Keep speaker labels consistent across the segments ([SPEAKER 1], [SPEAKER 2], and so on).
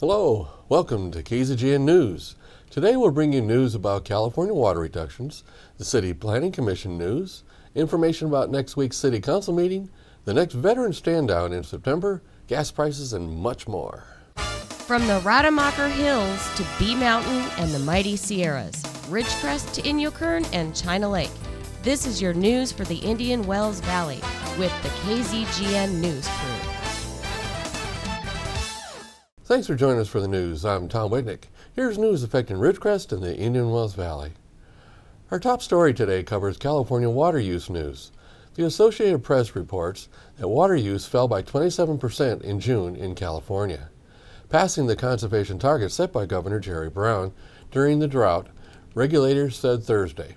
[SPEAKER 1] Hello, welcome to KZGN News. Today we'll bring you news about California water reductions, the City Planning Commission news, information about next week's City Council meeting, the next veteran stand-down in September, gas prices, and much more.
[SPEAKER 2] From the Rademacher Hills to Bee Mountain and the mighty Sierras, Ridgecrest to Inyokern and China Lake, this is your news for the Indian Wells Valley with the KZGN News crew.
[SPEAKER 1] Thanks for joining us for the news. I'm Tom Whitnick. Here's news affecting Ridgecrest and the Indian Wells Valley. Our top story today covers California water use news. The Associated Press reports that water use fell by 27% in June in California, passing the conservation target set by Governor Jerry Brown during the drought, regulators said Thursday.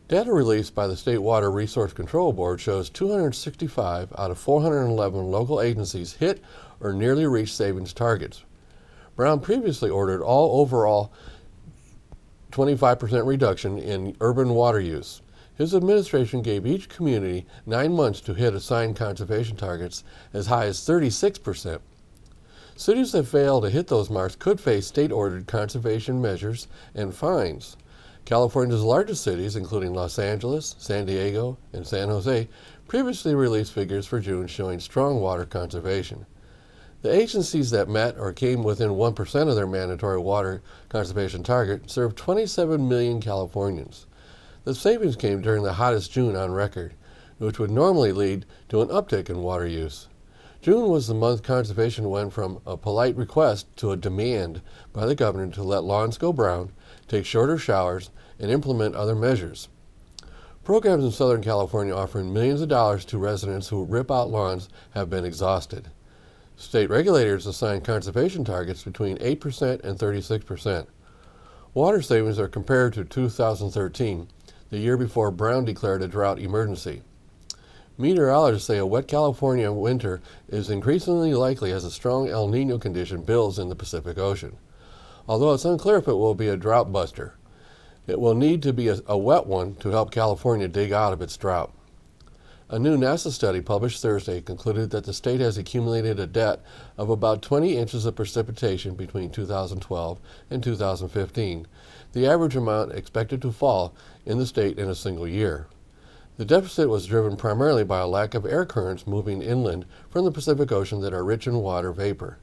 [SPEAKER 1] Data released by the State Water Resource Control Board shows 265 out of 411 local agencies hit or nearly reached savings targets. Brown previously ordered all overall 25% reduction in urban water use. His administration gave each community 9 months to hit assigned conservation targets as high as 36%. Cities that fail to hit those marks could face state-ordered conservation measures and fines. California's largest cities, including Los Angeles, San Diego, and San Jose, previously released figures for June showing strong water conservation. The agencies that met or came within 1% of their mandatory water conservation target served 27 million Californians. The savings came during the hottest June on record, which would normally lead to an uptick in water use. June was the month conservation went from a polite request to a demand by the governor to let lawns go brown, take shorter showers, and implement other measures. Programs in Southern California offering millions of dollars to residents who rip out lawns have been exhausted. State regulators assign conservation targets between 8% and 36%. Water savings are compared to 2013, the year before Brown declared a drought emergency. Meteorologists say a wet California winter is increasingly likely as a strong El Niño condition builds in the Pacific Ocean. Although it's unclear if it will be a drought buster, it will need to be a wet one to help California dig out of its drought. A new NASA study published Thursday concluded that the state has accumulated a debt of about 20 inches of precipitation between 2012 and 2015, the average amount expected to fall in the state in a single year. The deficit was driven primarily by a lack of air currents moving inland from the Pacific Ocean that are rich in water vapor.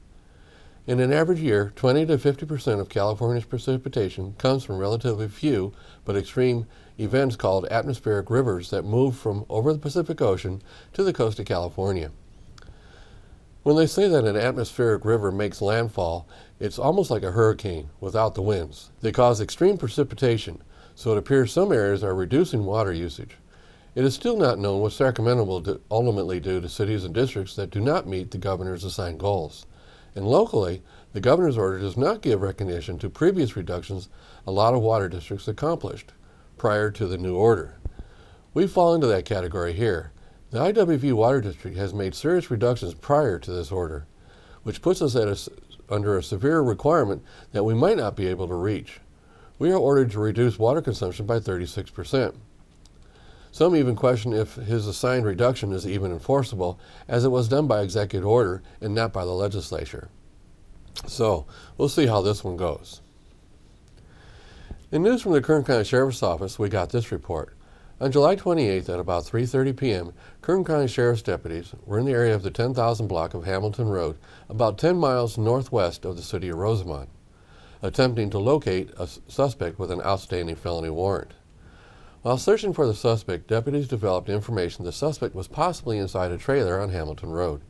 [SPEAKER 1] In an average year, 20 to 50% of California's precipitation comes from relatively few but extreme events called atmospheric rivers that move from over the Pacific Ocean to the coast of California. When they say that an atmospheric river makes landfall, it's almost like a hurricane without the winds. They cause extreme precipitation, so it appears some areas are reducing water usage. It is still not known what Sacramento will ultimately do to cities and districts that do not meet the governor's assigned goals. And locally, the governor's order does not give recognition to previous reductions a lot of water districts accomplished prior to the new order. We fall into that category here. The IWV Water District has made serious reductions prior to this order, which puts us under a severe requirement that we might not be able to reach. We are ordered to reduce water consumption by 36%. Some even question if his assigned reduction is even enforceable, as it was done by executive order and not by the legislature. So, we'll see how this one goes. In news from the Kern County Sheriff's Office, we got this report. On July 28th at about 3:30 p.m., Kern County Sheriff's deputies were in the area of the 10,000 block of Hamilton Road, about 10 miles northwest of the city of Rosamond, attempting to locate a suspect with an outstanding felony warrant. While searching for the suspect, deputies developed information the suspect was possibly inside a trailer on Hamilton Road.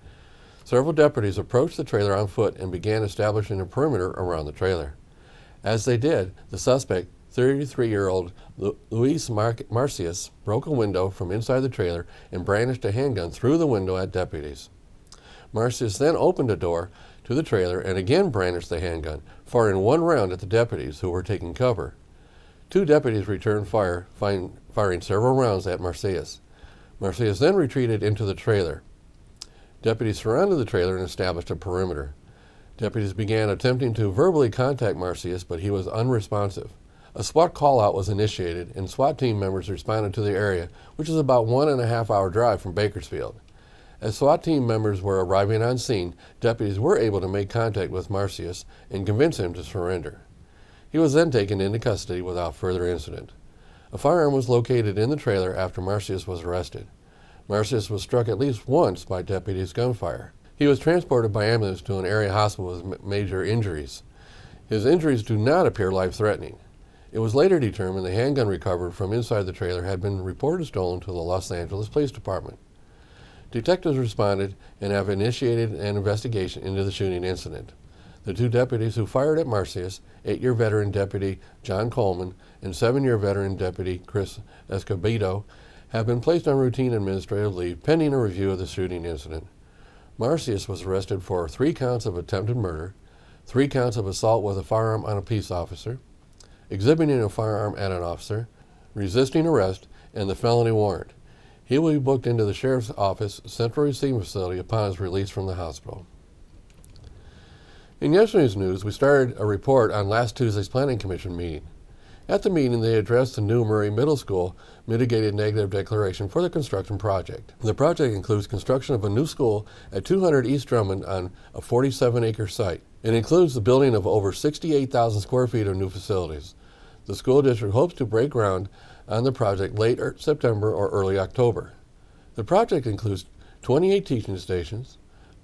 [SPEAKER 1] Several deputies approached the trailer on foot and began establishing a perimeter around the trailer. As they did, the suspect, 33-year-old Luis Marcius, broke a window from inside the trailer and brandished a handgun through the window at deputies. Marcius then opened a door to the trailer and again brandished the handgun, firing one round at the deputies who were taking cover. Two deputies returned fire, firing several rounds at Marcius. Marcius then retreated into the trailer. Deputies surrounded the trailer and established a perimeter. Deputies began attempting to verbally contact Marcius, but he was unresponsive. A SWAT call-out was initiated, and SWAT team members responded to the area, which is about 1.5 hour drive from Bakersfield. As SWAT team members were arriving on scene, deputies were able to make contact with Marcius and convince him to surrender. He was then taken into custody without further incident. A firearm was located in the trailer after Marcius was arrested. Marcius was struck at least once by deputies' gunfire. He was transported by ambulance to an area hospital with major injuries. His injuries do not appear life-threatening. It was later determined the handgun recovered from inside the trailer had been reported stolen to the Los Angeles Police Department. Detectives responded and have initiated an investigation into the shooting incident. The two deputies who fired at Marcius, 8-year veteran Deputy John Coleman and 7-year veteran Deputy Chris Escobedo, have been placed on routine administrative leave pending a review of the shooting incident. Marcius was arrested for 3 counts of attempted murder, 3 counts of assault with a firearm on a peace officer, exhibiting a firearm at an officer, resisting arrest, and the felony warrant. He will be booked into the Sheriff's Office Central Receiving Facility upon his release from the hospital. In yesterday's news, we started a report on last Tuesday's Planning Commission meeting. At the meeting, they addressed the new Murray Middle School mitigated negative declaration for the construction project. The project includes construction of a new school at 200 East Drummond on a 47-acre site. It includes the building of over 68,000 square feet of new facilities. The school district hopes to break ground on the project late September or early October. The project includes 28 teaching stations,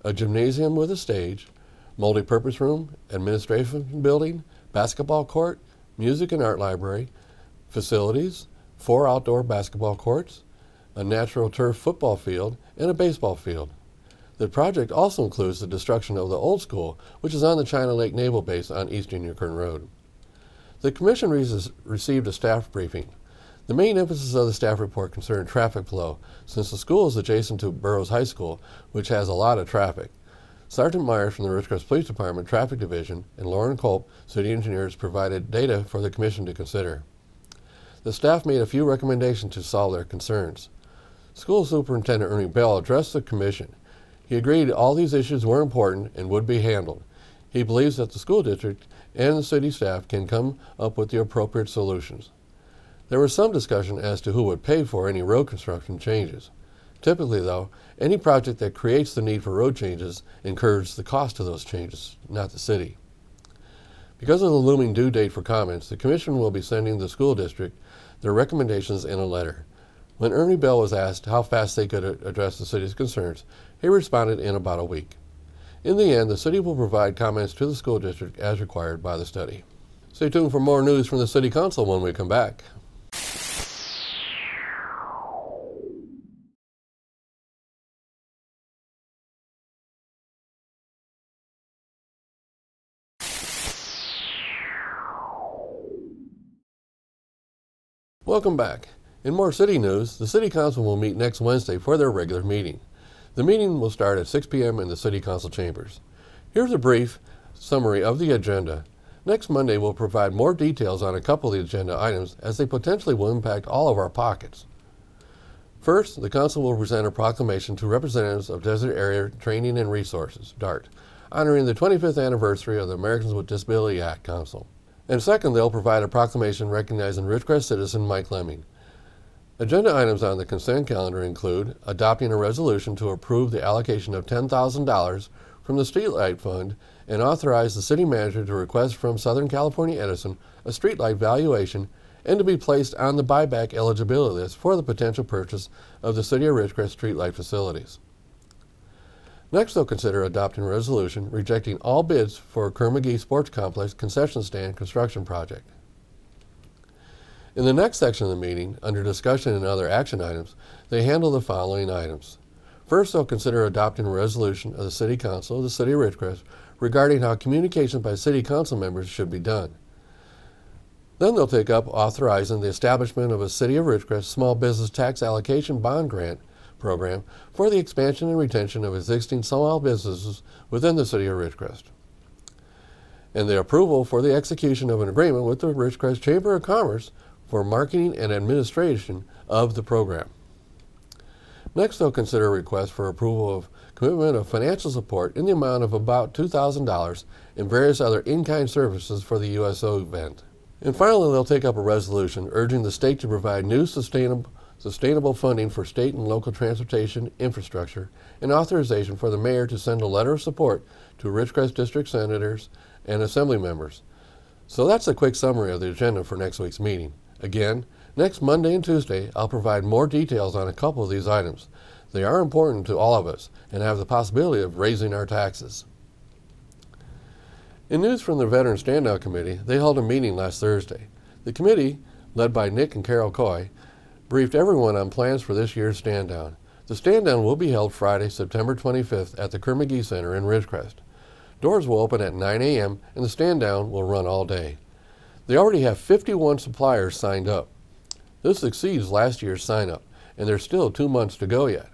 [SPEAKER 1] a gymnasium with a stage, multi-purpose room, administration building, basketball court, music and art library, facilities, 4 outdoor basketball courts, a natural turf football field, and a baseball field. The project also includes the destruction of the old school, which is on the China Lake Naval Base on East Indian Kern Road. The Commission received a staff briefing. The main emphasis of the staff report concerned traffic flow, since the school is adjacent to Burroughs High School, which has a lot of traffic. Sergeant Myers from the Ridgecrest Police Department Traffic Division and Lauren Culp, city engineers, provided data for the Commission to consider. The staff made a few recommendations to solve their concerns. School Superintendent Ernie Bell addressed the Commission. He agreed all these issues were important and would be handled. He believes that the school district and the city staff can come up with the appropriate solutions. There was some discussion as to who would pay for any road construction changes. Typically, though, any project that creates the need for road changes incurs the cost of those changes, not the city. Because of the looming due date for comments, the Commission will be sending the school district their recommendations in a letter. When Ernie Bell was asked how fast they could address the city's concerns, he responded in about a week. In the end, the city will provide comments to the school district as required by the study. Stay tuned for more news from the City Council when we come back. Welcome back. In more city news, the City Council will meet next Wednesday for their regular meeting. The meeting will start at 6 p.m. in the City Council chambers. Here's a brief summary of the agenda. Next Monday, we'll provide more details on a couple of the agenda items as they potentially will impact all of our pockets. First, the Council will present a proclamation to representatives of Desert Area Training and Resources, DART, honoring the 25th anniversary of the Americans with Disability Act Council. And second, they'll provide a proclamation recognizing Ridgecrest citizen Mike Lemming. Agenda items on the consent calendar include adopting a resolution to approve the allocation of $10,000 from the Streetlight Fund and authorize the city manager to request from Southern California Edison a streetlight valuation and to be placed on the buyback eligibility list for the potential purchase of the City of Ridgecrest streetlight facilities. Next, they'll consider adopting a resolution rejecting all bids for Kerr-McGee Sports Complex concession stand construction project. In the next section of the meeting, under discussion and other action items, they handle the following items. First, they'll consider adopting a resolution of the City Council of the City of Ridgecrest regarding how communications by City Council members should be done. Then they'll take up authorizing the establishment of a City of Ridgecrest Small Business Tax Allocation Bond Grant program for the expansion and retention of existing small businesses within the City of Ridgecrest, and the approval for the execution of an agreement with the Ridgecrest Chamber of Commerce for marketing and administration of the program. Next, they'll consider a request for approval of commitment of financial support in the amount of about $2,000 and various other in-kind services for the USO event. And finally, they'll take up a resolution urging the state to provide new sustainable sustainable funding for state and local transportation infrastructure, and authorization for the mayor to send a letter of support to Ridgecrest District senators and assembly members. So that's a quick summary of the agenda for next week's meeting. Again, next Monday and Tuesday, I'll provide more details on a couple of these items. They are important to all of us and have the possibility of raising our taxes. In news from the Veteran Standout Committee, they held a meeting last Thursday. The committee, led by Nick and Carol Coy, briefed everyone on plans for this year's stand down. The stand down will be held Friday, September 25th at the Kerr-McGee Center in Ridgecrest. Doors will open at 9 a.m. and the stand down will run all day. They already have 51 suppliers signed up. This exceeds last year's sign up, and there's still 2 months to go yet.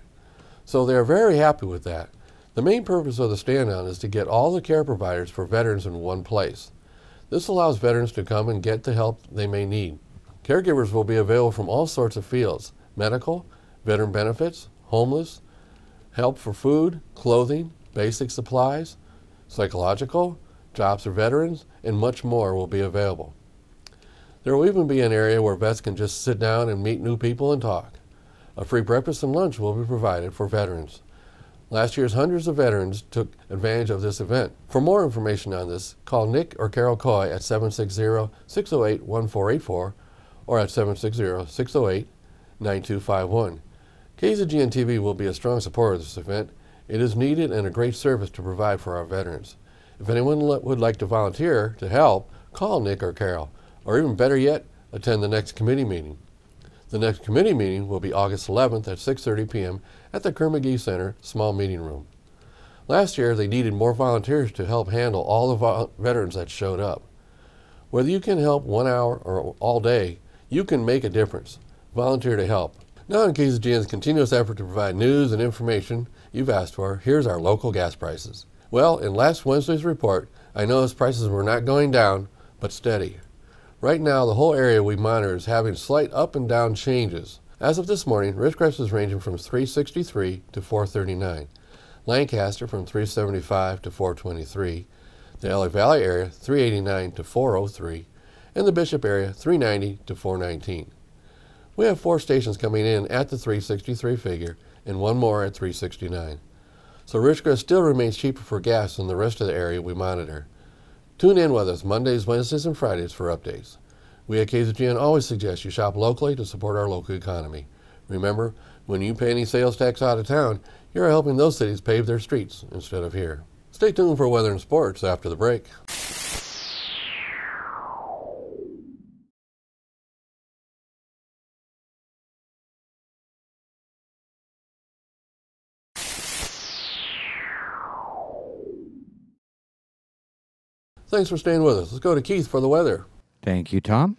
[SPEAKER 1] So they are very happy with that. The main purpose of the stand down is to get all the care providers for veterans in one place. This allows veterans to come and get the help they may need. Caregivers will be available from all sorts of fields: medical, veteran benefits, homeless, help for food, clothing, basic supplies, psychological, jobs for veterans, and much more will be available. There will even be an area where vets can just sit down and meet new people and talk. A free breakfast and lunch will be provided for veterans. Last year's hundreds of veterans took advantage of this event. For more information on this, call Nick or Carol Coy at 760-608-1484 or at 760-608-9251. KZGN-TV will be a strong supporter of this event. It is needed and a great service to provide for our veterans. If anyone would like to volunteer to help, call Nick or Carol, or even better yet, attend the next committee meeting. The next committee meeting will be August 11th at 6:30 p.m. at the Kerr-McGee Center small meeting room. Last year, they needed more volunteers to help handle all the veterans that showed up. Whether you can help 1 hour or all day, you can make a difference. Volunteer to help. Now, in KZGN's continuous effort to provide news and information you've asked for, here's our local gas prices. Well, in last Wednesday's report, I noticed prices were not going down, but steady. Right now, the whole area we monitor is having slight up and down changes. As of this morning, Ridgecrest is ranging from $3.63 to $4.39, Lancaster from $3.75 to $4.23, the LA Valley area $3.89 to $4.03, and the Bishop area $3.90 to $4.19. We have 4 stations coming in at the $3.63 figure and 1 more at $3.69. So Ridgecrest still remains cheaper for gas than the rest of the area we monitor. Tune in with us Mondays, Wednesdays, and Fridays for updates. We at KZGN always suggest you shop locally to support our local economy. Remember, when you pay any sales tax out of town, you're helping those cities pave their streets instead of here. Stay tuned for weather and sports after the break. Thanks for staying with us. Let's go to Keith for the weather.
[SPEAKER 3] Thank you, Tom.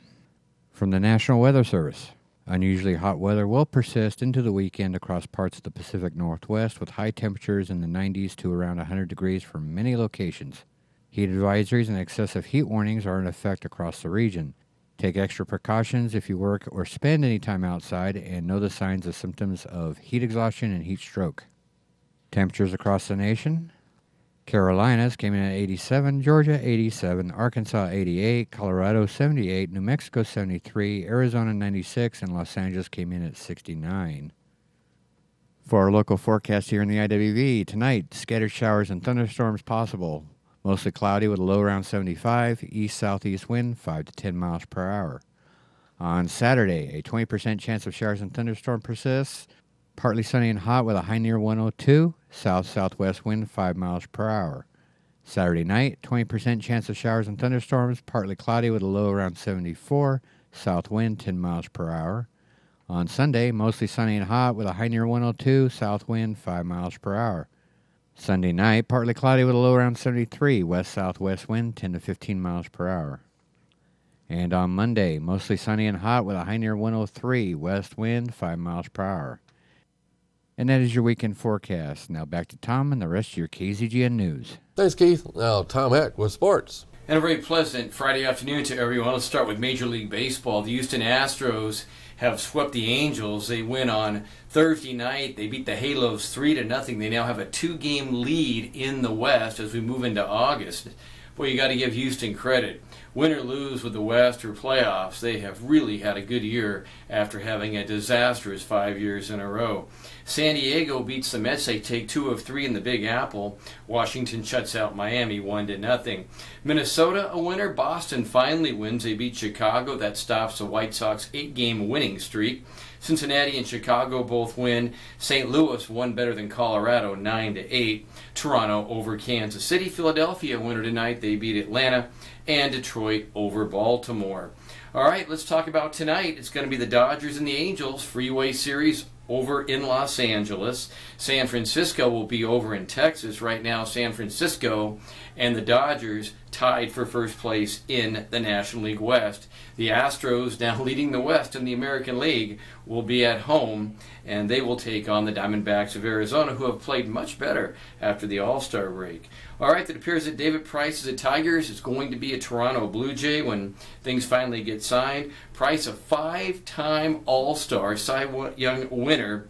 [SPEAKER 3] From the National Weather Service. Unusually hot weather will persist into the weekend across parts of the Pacific Northwest with high temperatures in the 90s to around 100 degrees for many locations. Heat advisories and excessive heat warnings are in effect across the region. Take extra precautions if you work or spend any time outside and know the signs and symptoms of heat exhaustion and heat stroke. Temperatures across the nation. Carolinas came in at 87, Georgia 87, Arkansas 88, Colorado 78, New Mexico 73, Arizona 96, and Los Angeles came in at 69. For our local forecast here in the IWV, tonight, scattered showers and thunderstorms possible. Mostly cloudy with a low around 75, east-southeast wind 5 to 10 miles per hour. On Saturday, a 20% chance of showers and thunderstorms persists. Partly sunny and hot with a high near 102, south-southwest wind 5 miles per hour. Saturday night, 20% chance of showers and thunderstorms, partly cloudy with a low around 74, south wind 10 miles per hour. On Sunday, mostly sunny and hot with a high near 102, south wind 5 miles per hour. Sunday night, partly cloudy with a low around 73, west-southwest wind 10 to 15 miles per hour. And on Monday, mostly sunny and hot with a high near 103, west wind 5 miles per hour. And that is your weekend forecast. Now back to Tom and the rest of your KZGN News.
[SPEAKER 1] Thanks, Keith. Now, Tom Heck with sports.
[SPEAKER 4] And a very pleasant Friday afternoon to everyone. Let's start with Major League Baseball. The Houston Astros have swept the Angels. They win on Thursday night. They beat the Halos 3-0. They now have a 2-game lead in the West as we move into August. Well, you got to give Houston credit. Win or lose with the West or playoffs, they have really had a good year after having a disastrous 5 years in a row. San Diego beats the Mets. They take 2 of 3 in the Big Apple. Washington shuts out Miami 1-0. Minnesota a winner. Boston finally wins. They beat Chicago. That stops the White Sox 8-game winning streak. Cincinnati and Chicago both win. St. Louis won better than Colorado 9-8. Toronto over Kansas City. Philadelphia winner tonight. They beat Atlanta. And Detroit over Baltimore. All right, let's talk about tonight. It's going to be the Dodgers and the Angels Freeway Series over in Los Angeles. San Francisco will be over in Texas. Right now, San Francisco and the Dodgers tied for first place in the National League West. The Astros, now leading the West in the American League, will be at home, and they will take on the Diamondbacks of Arizona, who have played much better after the All-Star break. All right, it appears that David Price is at Tigers. It's going to be a Toronto Blue Jay when things finally get signed. Price, a 5-time All-Star, Cy Young winner.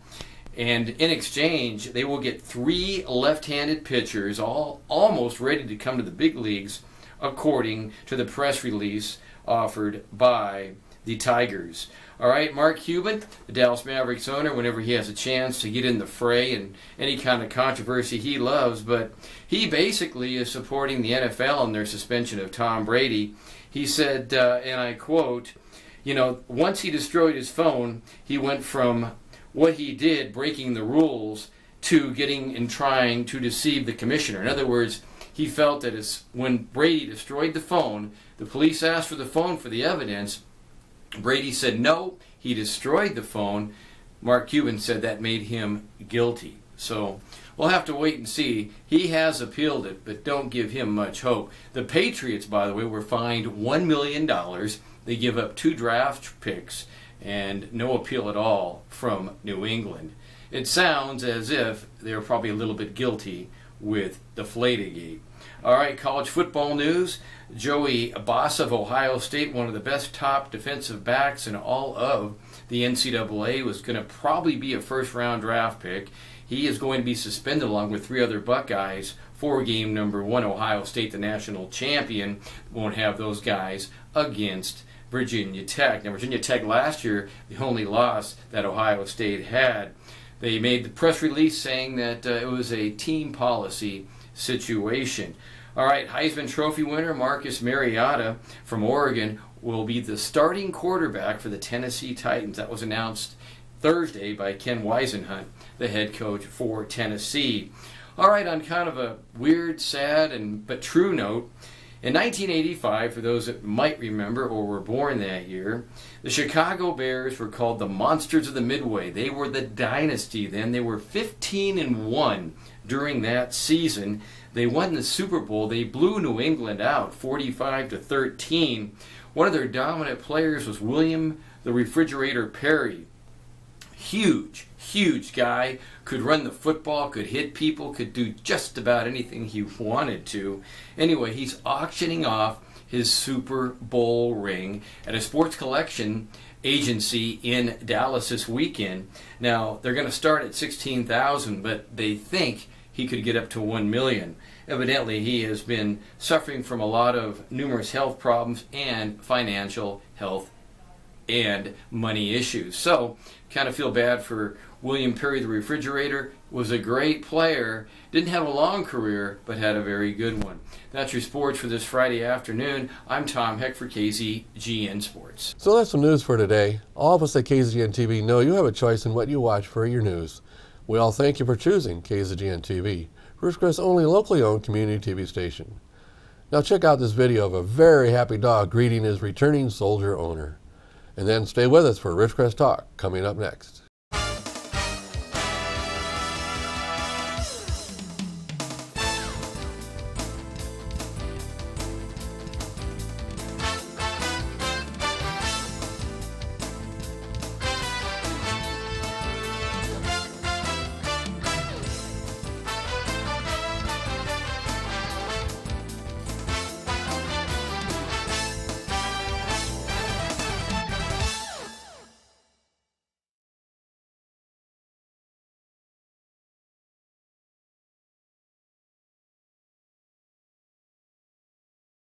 [SPEAKER 4] And in exchange, they will get 3 left-handed pitchers, all almost ready to come to the big leagues, according to the press release offered by the Tigers. All right, Mark Cuban, the Dallas Mavericks owner, whenever he has a chance to get in the fray and any kind of controversy he loves, but he basically is supporting the NFL in their suspension of Tom Brady. He said, and I quote, once he destroyed his phone, he went from what he did, breaking the rules, to getting and trying to deceive the commissioner. In other words, he felt that when Brady destroyed the phone, the police asked for the phone for the evidence. Brady said no, he destroyed the phone. Mark Cuban said that made him guilty. So we'll have to wait and see. He has appealed it, but don't give him much hope. The Patriots, by the way, were fined $1 million. They give up 2 draft picks and no appeal at all from New England. It sounds as if they're probably a little bit guilty with the Deflategate. All right, college football news. Joey Bosa of Ohio State, one of the best top defensive backs in all of the NCAA, was going to probably be a first-round draft pick. He is going to be suspended along with 3 other Buckeyes for game number 1. Ohio State, the national champion, won't have those guys against Virginia Tech. Now, Virginia Tech last year, the only loss that Ohio State had. They made the press release saying that it was a team policy situation. All right, Heisman Trophy winner Marcus Mariota from Oregon will be the starting quarterback for the Tennessee Titans. That was announced Thursday by Ken Whisenhunt, the head coach for Tennessee. All right, on kind of a weird, sad, but true note, in 1985, for those that might remember or were born that year, the Chicago Bears were called the Monsters of the Midway. They were the dynasty then. They were 15-1 during that season. They won the Super Bowl. They blew New England out 45-13. One of their dominant players was William the Refrigerator Perry. Huge guy, could run the football, could hit people, could do just about anything he wanted to. Anyway, he's auctioning off his Super Bowl ring at a sports collection agency in Dallas this weekend. Now, they're going to start at $16,000, but they think he could get up to $1 million. Evidently, he has been suffering from a lot of numerous health problems and financial health and money issues. So, kind of feel bad for William Perry the Refrigerator. Was a great player, didn't have a long career, but had a very good one. That's your sports for this Friday afternoon. I'm Tom Heck for KZGN Sports.
[SPEAKER 1] So that's some news for today. All of us at KZGN-TV know you have a choice in what you watch for your news. We all thank you for choosing KZGN-TV, Ridgecrest's only locally owned community TV station. Now check out this video of a very happy dog greeting his returning soldier owner. And then stay with us for Ridgecrest Talk coming up next.